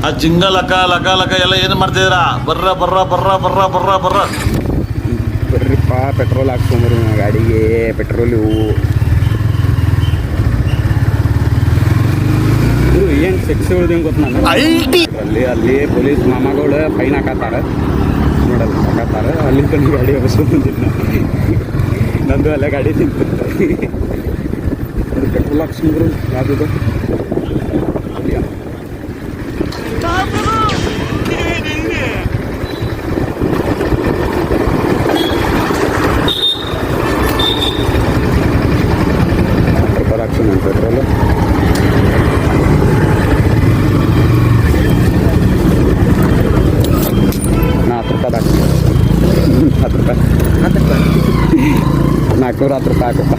ಆ ಜಿಂಗ ಲಕ ಲಕ ಲಕ ಎಲ್ಲ ಏನು ಮಾಡ್ತಿದ್ದೀರಾ? ಬರ್ರ ಬರ್ರ ಬರ್ರ ಬರ್ರ ಬರ್ರ ಬರ್ರ ಬರ್ರಿಪ್ಪ, ಪೆಟ್ರೋಲ್ ಹಾಕ್ಸ್ಕೊಂಬರು ಗಾಡಿಗೆ. ಪೆಟ್ರೋಲ್ ಇವು ಏನು ಸೆಕ್ಸ್ ಉಳ್ದಂಗೆ ಗೊತ್ತು ನಾನು. ಅಲ್ಲಿ ಪೊಲೀಸ್ ಮಾಮಗಳು ಫೈನ್ ಹಾಕತ್ತಾರ ನೋಡಲ್ಲ, ಹಾಕತ್ತಾರ. ಅಲ್ಲಿ ತನಕ ಗಾಡಿ ಹೊಸ್ಕೊಂಬಂದಿದ್ದು ನಂದು ಅಲ್ಲೇ ಗಾಡಿ ತಿಂತಿರ್ತಾರೆ. ಪೆಟ್ರೋಲ್ ಹಾಕ್ಸ್ಕೊಂಡ್ರು ಯಾವುದು ಪೆಟ್ರೋಲ್ ಹಾಕ್ಸೋಣ. ಪೆಟ್ರೋಲು 410 ರೂಪಾಯಿ ಹಾಕಪ್ಪ.